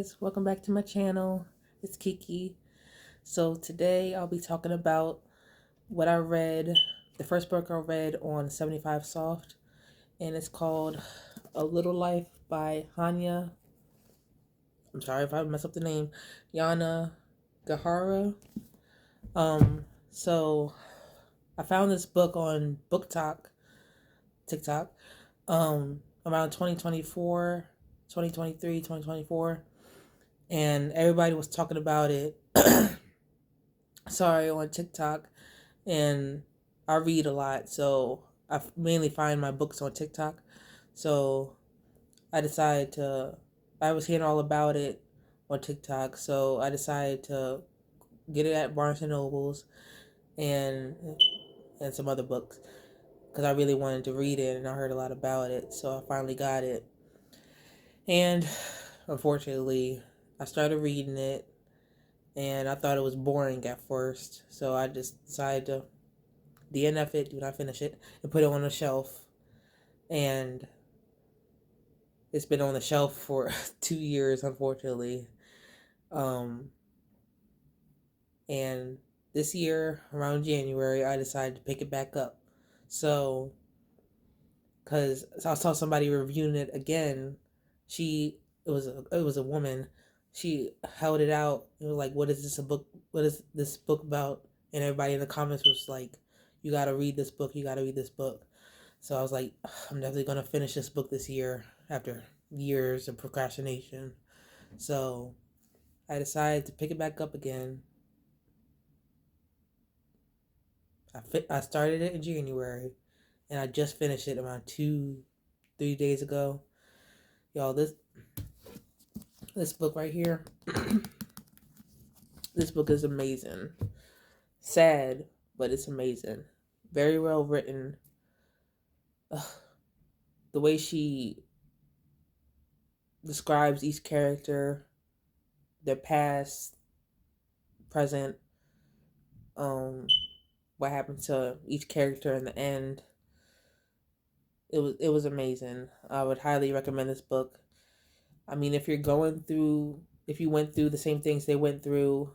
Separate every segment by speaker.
Speaker 1: guys, welcome back to my channel. It's Kiki. So today I'll be talking about what I read, the first book I read on 75 Soft, and it's called A Little Life by Hanya. I'm sorry if I mess up the name. Yanagihara. So I found this book on TikTok, around 2024, 2023, 2024. And everybody was talking about it. Sorry, on TikTok, and I read a lot, so I mainly find my books on TikTok. So I decided to. I was hearing all about it on TikTok, so I decided to get it at Barnes and Nobles and some other books because I really wanted to read it and I heard a lot about it. So I finally got it, and unfortunately, I started reading it and I thought it was boring at first, so I just decided to DNF it, do not finish it, and put it on the shelf. And it's been on the shelf for 2 years, unfortunately. Um, and this year, around January, I decided to pick it back up. So, because I saw somebody reviewing it again, it was a woman. She held it out. It was like, "What is this a book? What is this book about?" And everybody in the comments was like, "You gotta read this book. You gotta read this book." So I was like, I'm definitely gonna finish this book this year after years of procrastination. So I decided to pick it back up again. I started it in January, and I just finished it around 2-3 days ago. Y'all, this book right here, this book is amazing. Sad, but it's amazing. Very well written. The way she describes each character, their past, present, what happened to each character in the end. It was amazing. I would highly recommend this book. I mean, if you went through the same things they went through,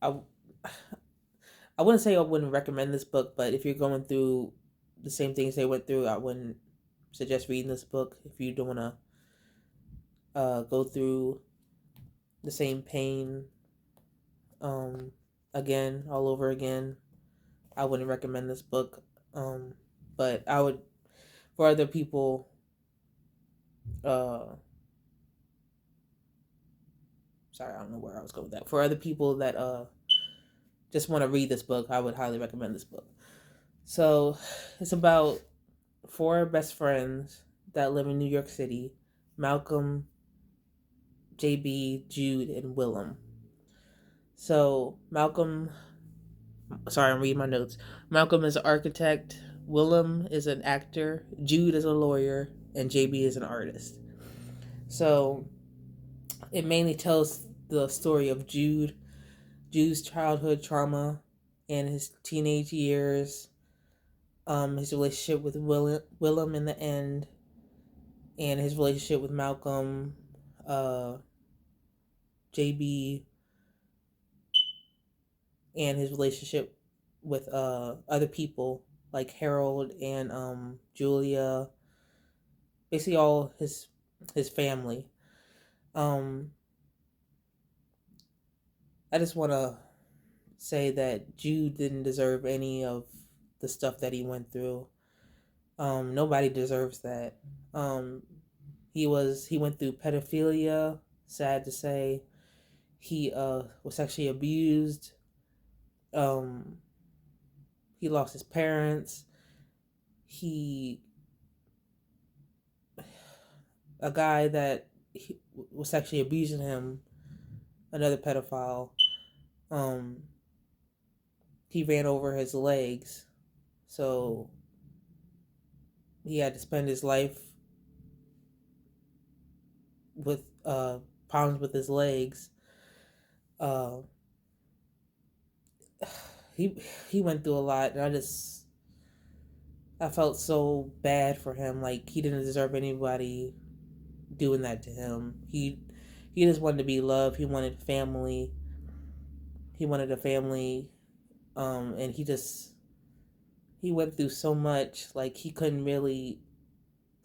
Speaker 1: I I wouldn't say I wouldn't recommend this book, but if you're going through the same things they went through, I wouldn't suggest reading this book if you don't want to go through the same pain again, all over again. I wouldn't recommend this book. But I would, for other people, sorry, I don't know where I was going with that. For other people that just want to read this book, I would highly recommend this book. So it's about four best friends that live in New York City: Malcolm, JB, Jude, and Willem. So I'm reading my notes. Malcolm is an architect, Willem is an actor, Jude is a lawyer, and JB is an artist. So it mainly tells the story of Jude's childhood trauma and his teenage years, his relationship with Willem in the end, and his relationship with Malcolm, JB, and his relationship with other people like Harold and Julia, basically all his family. Um, I just want to say that Jude didn't deserve any of the stuff that he went through. Nobody deserves that. He went through pedophilia. Sad to say, he was sexually abused. Um, he lost his parents. He a guy that was sexually abusing him, another pedophile. Um, he ran over his legs, so he had to spend his life with problems with his legs. Uh, he went through a lot, and I felt so bad for him. Like, he didn't deserve anybody doing that to him. He just wanted to be loved. He wanted family. He wanted a family. And he went through so much. Like, he couldn't really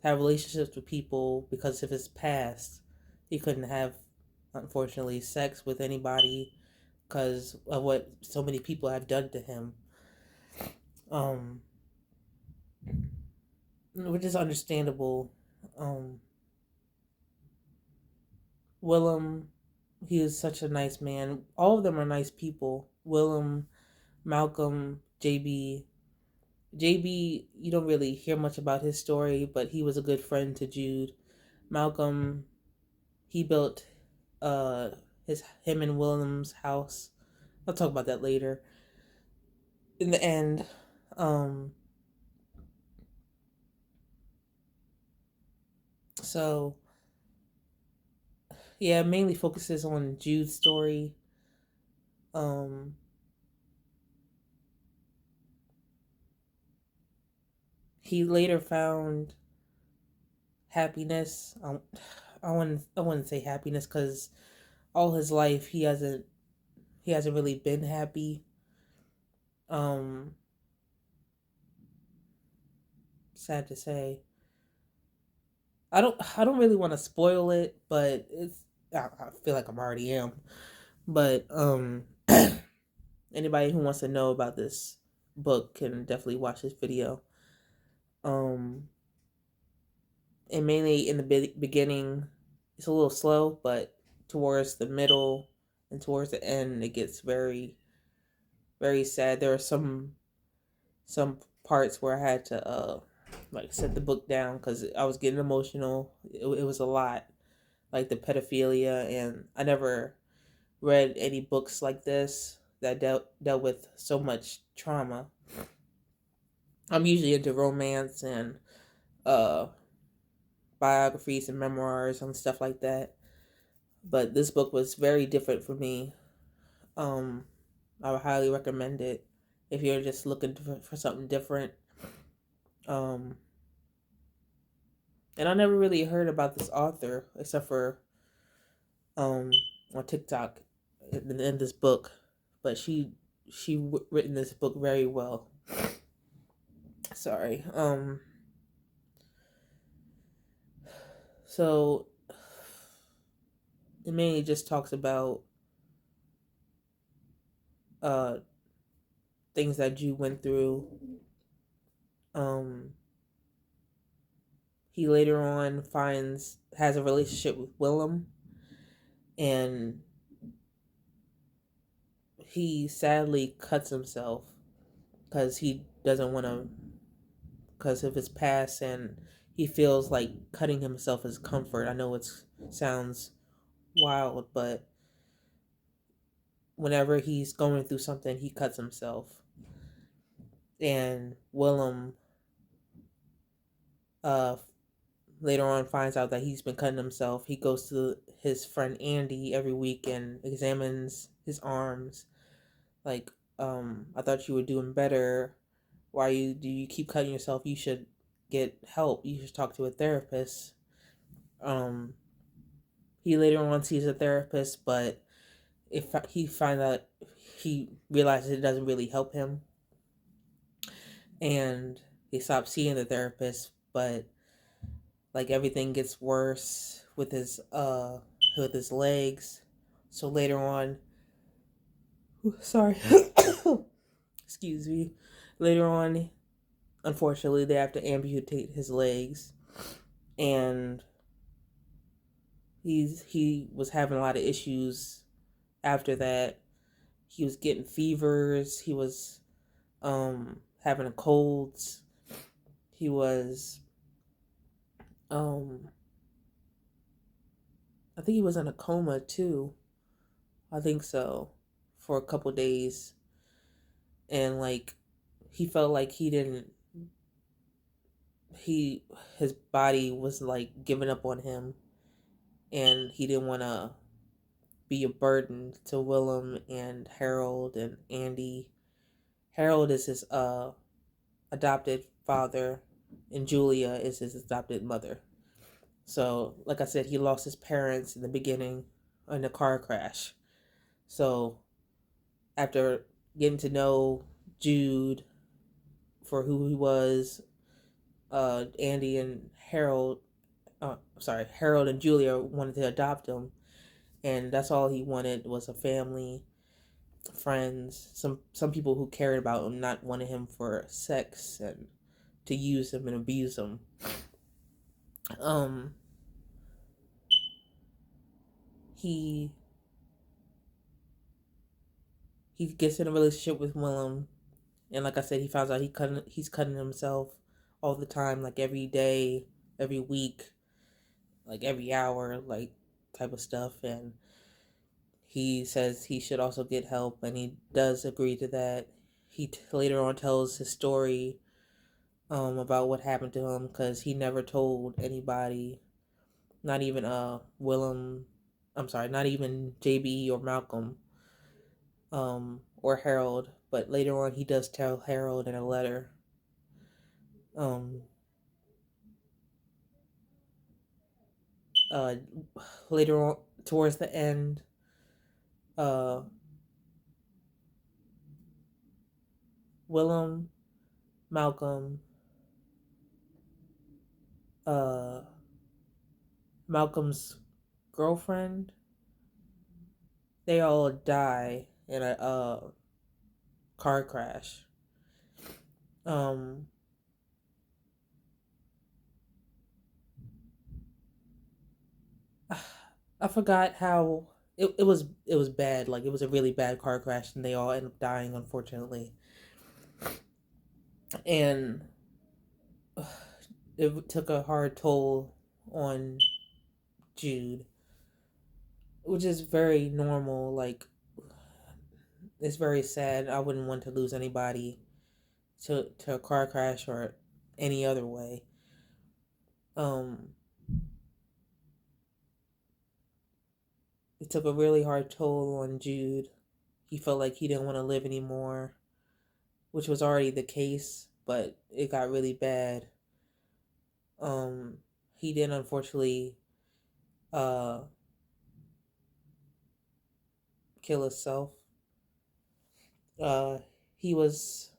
Speaker 1: have relationships with people because of his past. He couldn't have, unfortunately, sex with anybody because of what so many people have done to him. Um, which is understandable. Um, Willem, he is such a nice man. All of them are nice people. Willem, Malcolm, JB. JB, you don't really hear much about his story, but he was a good friend to Jude. Malcolm, he built him and Willem's house. I'll talk about that later. In the end, um, so yeah, mainly focuses on Jude's story. Um, he later found happiness. I wouldn't say happiness because all his life he hasn't really been happy. Um, Sad to say. I don't really want to spoil it, but I feel like I'm already am. But anybody who wants to know about this book can definitely watch this video. Um, and mainly in the beginning, it's a little slow, but towards the middle and towards the end, it gets very, very sad. There are some parts where I had to like set the book down because I was getting emotional. It was a lot, like the pedophilia, and I never read any books like this that dealt with so much trauma. I'm usually into romance and uh biographies and memoirs and stuff like that. But this book was very different for me. Um, I would highly recommend it if you're just looking for something different. Um, and I never really heard about this author except for um on TikTok in this book, but she written this book very well. Sorry. So it mainly just talks about uh things that Jude went through. Um, he later on has a relationship with Willem, and he sadly cuts himself because he doesn't want to, because of his past, and he feels like cutting himself is comfort. I know it sounds wild, but whenever he's going through something, he cuts himself. And Willem uh later on finds out that he's been cutting himself. He goes to his friend Andy every week and examines his arms. Like, I thought you were doing better. Why do you keep cutting yourself? You should get help. You should talk to a therapist. Um, he later on sees a therapist, but if he finds out, he realizes it doesn't really help him, and he stops seeing the therapist. But like everything gets worse with his legs. So later on, sorry, excuse me. Later on, unfortunately, they have to amputate his legs, and he was having a lot of issues after that. He was getting fevers. He was having a colds. He was um I think he was in a coma too. I think so, for a couple days, and like he felt like he his body was like giving up on him, and he didn't want to be a burden to Willem and Harold and Andy. Harold is his adopted father, and Julia is his adopted mother. So, like I said, he lost his parents in the beginning in a car crash. So, after getting to know Jude for who he was, Andy and Harold, Harold and Julia wanted to adopt him, and that's all he wanted was a family, friends, some people who cared about him, not wanting him for sex and to use him and abuse him. Um, he he gets in a relationship with Willem, and like I said, he finds out he's cutting himself all the time, like every day, every week, like every hour, like type of stuff. And he says he should also get help, and he does agree to that. Later on tells his story about what happened to him because he never told anybody, not even Willem. I'm sorry, not even JB or Malcolm, or Harold. But later on, he does tell Harold in a letter. Um, uh, Later on, towards the end, uh, Willem, Malcolm, uh, Malcolm's girlfriend, they all die in a car crash. Um, I forgot how it was bad. Like it was a really bad car crash, and they all end up dying, unfortunately. And it took a hard toll on Jude, which is very normal. Like it's very sad. I wouldn't want to lose anybody to a car crash or any other way. Um, it took a really hard toll on Jude. He felt like he didn't want to live anymore, which was already the case, but it got really bad. Um, he did unfortunately uh kill himself. Uh, he was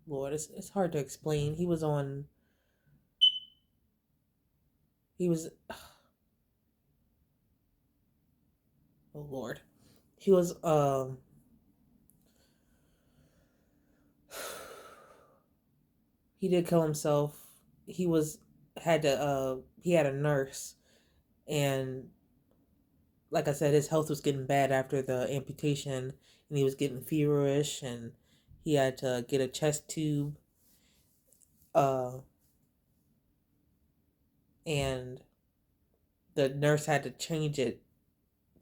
Speaker 1: Lord. It's hard to explain. He was oh Lord. He was he did kill himself. He was had to he had a nurse, and like I said, his health was getting bad after the amputation, and he was getting feverish, and he had to get a chest tube. Uh, and the nurse had to change it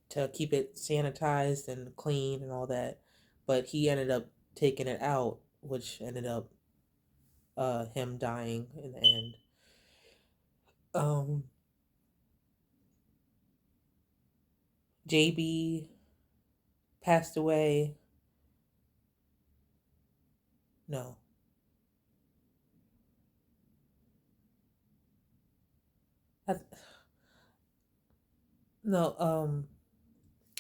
Speaker 1: to keep it sanitized and clean and all that. But he ended up taking it out, which ended up him dying in the end. Um, JB passed away. No, I, no.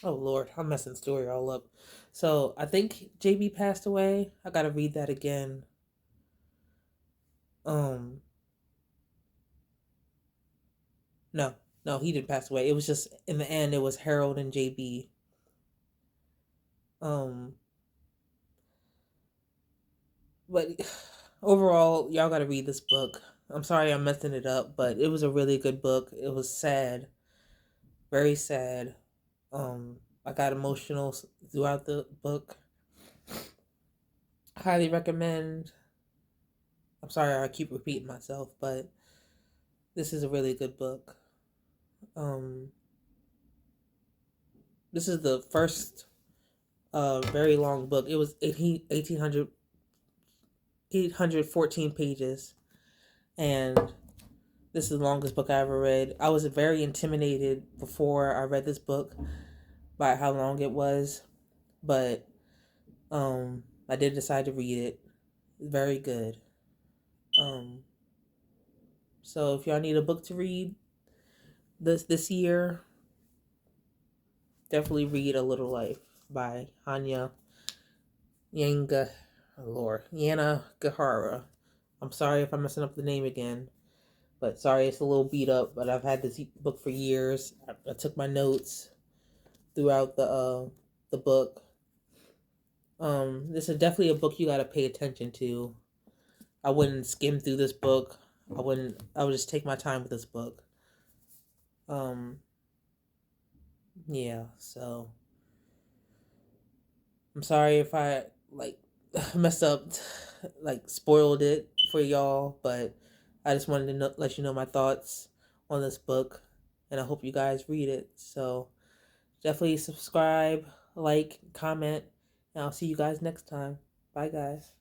Speaker 1: Oh Lord, I'm messing the story all up. So I think JB passed away. I gotta read that again. Um, no, no, he didn't pass away. It was just in the end, it was Harold and JB. Um, but overall, y'all gotta read this book. I'm sorry I'm messing it up, but it was a really good book. It was sad, very sad. I got emotional throughout the book. Highly recommend. I'm sorry I keep repeating myself, but this is a really good book. Um, this is the first very long book. It was 814 pages, and this is the longest book I ever read. I was very intimidated before I read this book by how long it was, but I did decide to read it. Very good. Um, So if y'all need a book to read this year, definitely read A Little Life by Hanya Yanga Lord Yanagihara. I'm sorry if I'm messing up the name again, but sorry it's a little beat up. But I've had this book for years. I took my notes throughout the book. This is definitely a book you got to pay attention to. I wouldn't skim through this book. I wouldn't. I would just take my time with this book. Um, yeah. So I'm sorry if I like messed up, like spoiled it for y'all, but I just wanted to let you know my thoughts on this book, and I hope you guys read it. So definitely subscribe, like, comment, and I'll see you guys next time. Bye, guys.